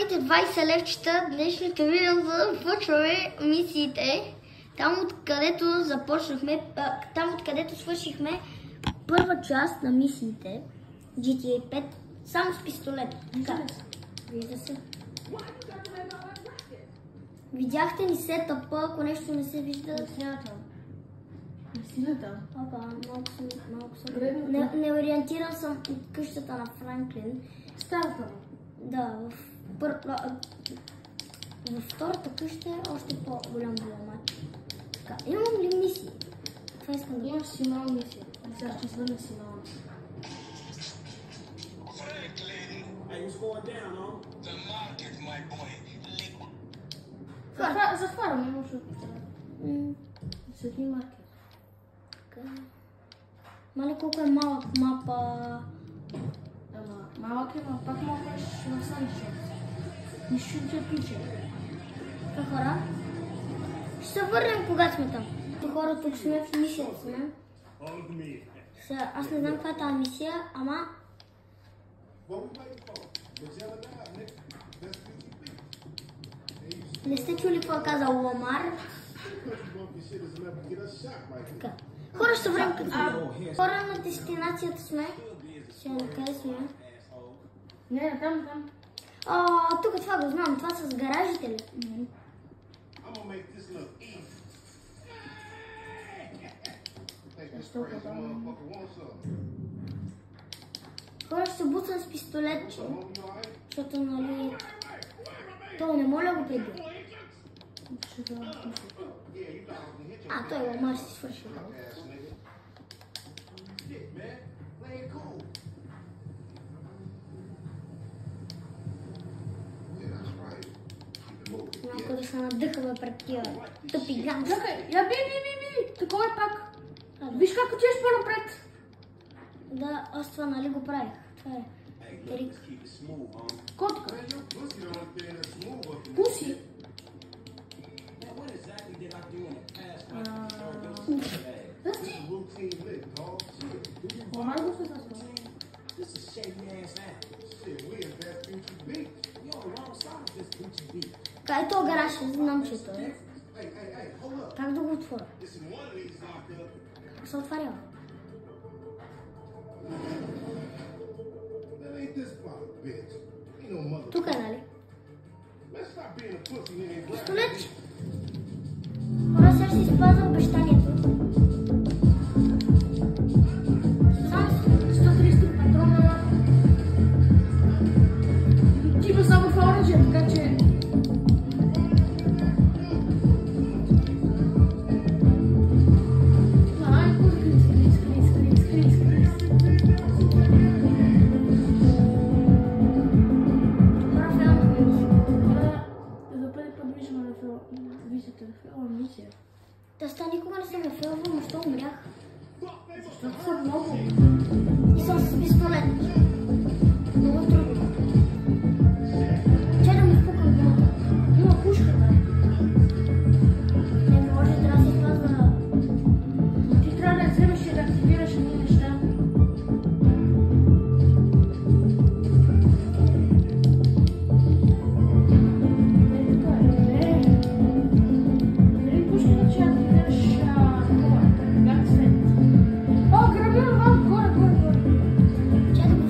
първите 20 левчета, днешното видео започваме мисиите. Там откъдето започнахме, там откъдето свършихме първа част на мисиите, GTA 5, само с пистолет. Вижда се. Видяхте ли сетъпа, ако нещо не се вижда? Наистината? Малко съм. Неориентиран съм от къщата на Франклин. Старата. Да, във втората къща е още по-голям бломат. Така, имам ли мисии? Това искам да имаш си малко мисия. Сега ще извънна си малко. Затваряме, може да поставя. Светли маркер. Мали колко е малък мапа. Малък е, но пак мога да ще насънче. Нищо не се пича. Така хора, ще се върнем когато сме там. Хора, тук сме в мисията сме. Аз не знам каква е тази мисия, ама... Не сте чули какво каза Ламар? Така. Хора, ще върнем като хора на дестинацията сме. Сега на къде сме? Не, там. Тук това го знам. Това с гаражите ли? Хора, ще буцам с пистолетче. Защото, нали... То не моля го преди. Той Ламар си свърши. Малко да се надъхаме пред тия тъпи гангстери. Я би! Такова е пак. Виж как отиваш по-напред. Да, аз това нали го правих. Това е трик. Котка. Пуси. Здрасти. Ламар го се засва. Кай то гараж, знам, че то е. Как да го отворя? Как се отварява? Тук е, нали? Пистолет! Хора, сега ще си спазва обещанието. Само 130 патрона. Има само в оръжие, така че... Та никога не съм нафилвал, но що умрях? Защото са много. И съм с пистолет. Много трудно. Че да ми впукам главата. Има пушка, бе. Не може, трябва да се спазва. Ти трябва да вземеш и да активираш едни неща. Че да го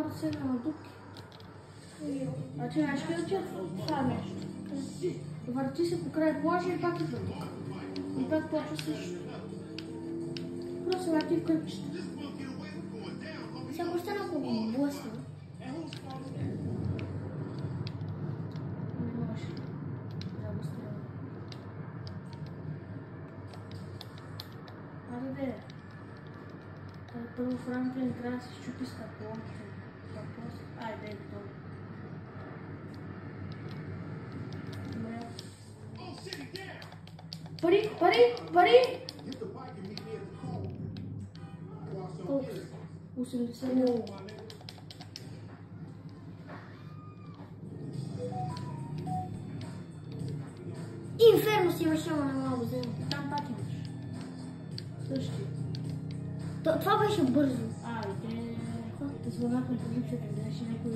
Няма да седна на дупки. А ти знаеш ли отива? Това нещо. Върти се покрай плажа и пак идва тук. И пак почва също. Просто върти в кръгчета. Сега още ако го блъсна. Не може. Да го стрема. Абе бе. Първо Франклин трябва да се щупи стъклото. Айде, дай го. Пари, пари, пари! Колко? 80. Инферно си имаше, ама не мога да взема. Там пак имаш. Същи. Това беше бързо. Те звънахме по липсата, да беше някой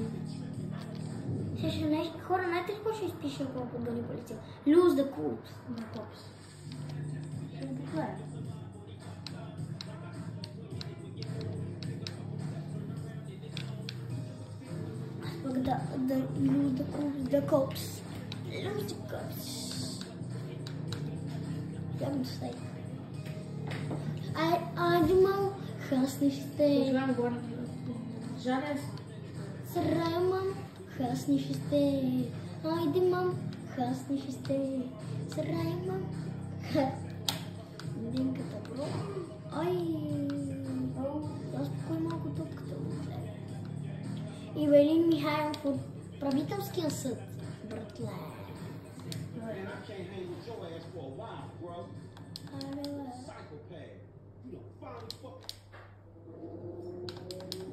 Ще хора, знаете ли какво ще изпише, колко да ни полиция? Lose the code. на копс. Ще го погледам. Пък да lose the cops. Lose the cops. Явно стай. Айде мал, хасни ще. Пожелавам горе. Жаля се. Срай мам, хасни ще. Айде мам, хасни ще. Срай мам. Динката бро. Ай. Аз покой малко топката. Ивелин Михайлов от правителския съд. Братле.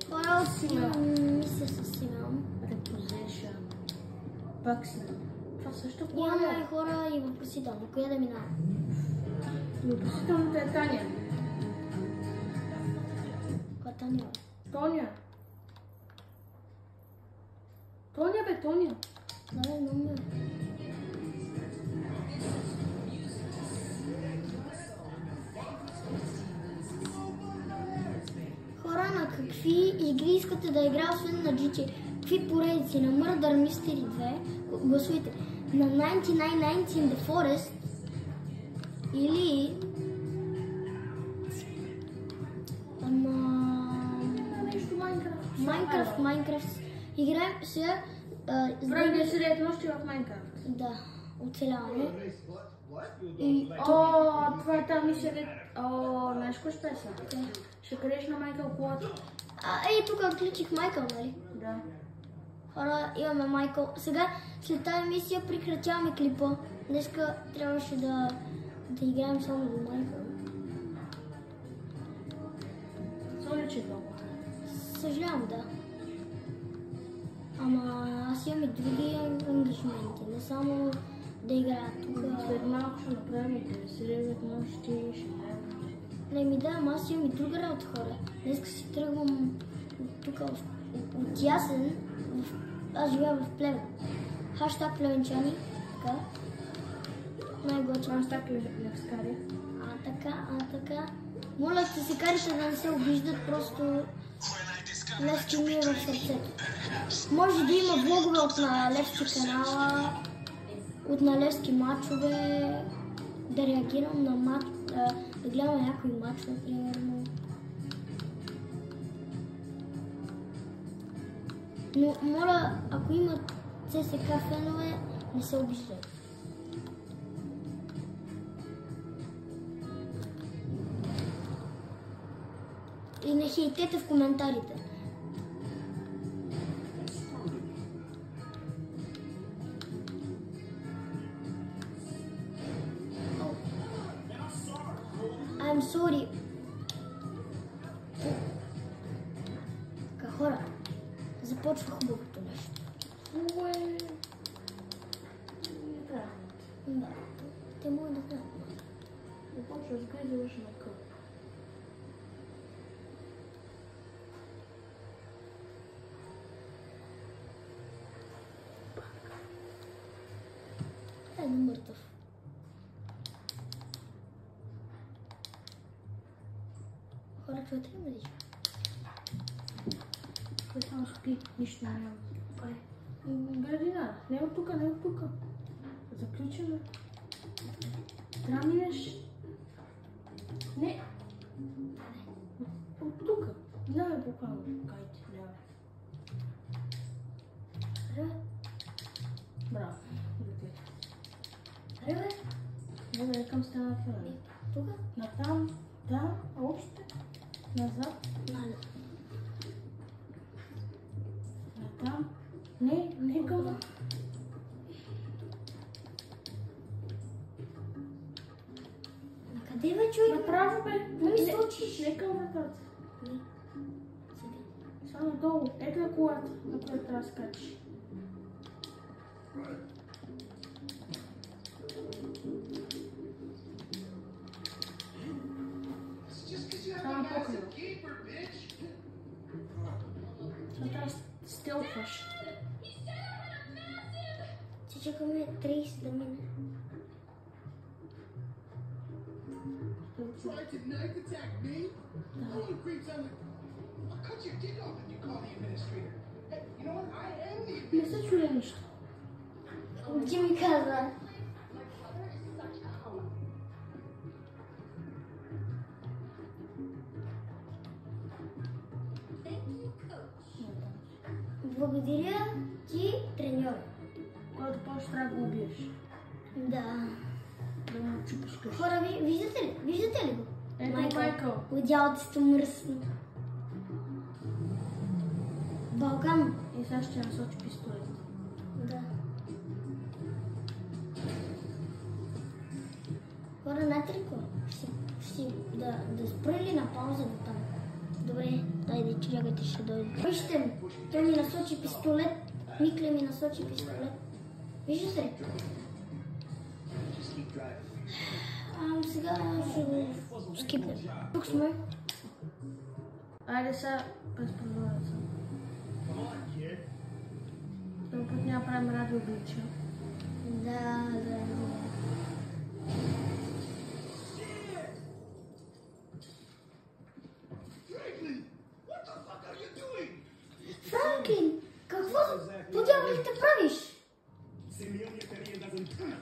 Хора, мисля със Симеон. Repossession. Пак си. Това също Няма и хора и въпросително. Коя да минава? Въпросителната е Таня. Коя Таня? Тоня. Тоня бе, Тоня. Да, бе, номер. Хора, на какви игри искате да игра, освен на GTA? Какви поредици? На Murder Mystery 2? Гласуйте. На 99 in the Forest? Или... Нещо Майнкрафт. Играем сега... Време да се лет нощи в Майнкрафт. Да, оцеляване. Това е тази мисия, знаеш кой ще песа? Ще къдеш на Майкъл колата. Ей, тук включих Майкъл, нали? Да. Хора, имаме Майкъл. Сега, след тази мисия, прекратяваме клипа. Днеска трябваше да играем само до Майкъл. Соличи много. Съжалявам, да. Ама аз имам и други ангажименти, не само да играя тук. След малко ще направим и 99 нощи, ще Не ми да, ама аз имам и друга работа, хора. Днеска си тръгвам тук от Ясен. Аз живея в Плевен. Хаштаг плевенчани. Така. Най-готино. Хаштаг Левскари. Така. Моля да се карите да не се обиждат, просто Левски ми е в сърцето. Може да има влогове от на Левски канала, от на Левски мачове, да реагирам на матч, да гледам някой матч, например. Но моля, ако имат ЦСК фенове, не се обиждат. И не хейтете в коментарите. I'm sorry. Така, хора, започва хубавото нещо. Да, те могат да знаят. Започва с гай, завърши на къл. Е, мъртъв. Хора, чуете ли музичка? Той само спи, нищо няма. Кой? Градина, не от тука, не от тука. Заключено. Трябва минеш. Не. От тука. Не е буквално. Кайте, няма. Аре, Браво. Дете. аре, бе. Не, да към стената. Тука? Натам, там, още. Назад, Нали. натам. Не към. Къде бе, човек? Направо бе. Не ми сочиш. Не към вратата. Не. Сега. Само долу. Ето на колата, на която трябва да скачиш. Само покрива. Сега трябва да стелкваш. Ще чакаме 30 да мине. Tried to knife attack me? All you creeps on the... I'll cut your dick off if you call the administrator. Hey, you know what? I am the Не се чуя нищо. Ти ми каза. Благодаря ти, треньор. Когато почнеш трябва да го убиеш. Да. Да му чупиш къща. Хора, виждате ли? Виждате ли го? Ето Майкъл. Одялото сте мръсно. Балкан. И сега ще насочи пистолет. Да. Хора, знаете ли какво? Да спра ли на пауза до там? Добре, дайде, чакайте, ще дойде. Вижте, той ми насочи пистолет. Микле ми насочи пистолет. Виждате ли? Just keep driving. Сега ще го скипнем. Тук сме. Айде сега без прозореца. Come on, kid. Този път няма правим радиоблича. Да. Franklin, what the fuck are you doing? Франклин, какво подявалите правиш? Simeon Ethereum doesn't...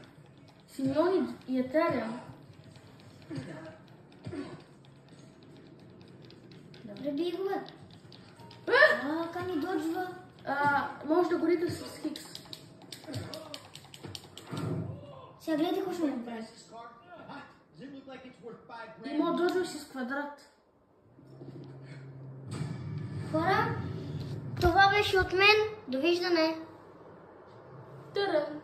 Симеон и Етериум. Преби го, бе. Как ми доджва? Може да горите с Хикс. Сега гледай какво ще му направи. This car? Huh? Does it look like it's worth 5 grand? И може да доджва с квадрат. Хора, това беше от мен. Довиждане. Търън!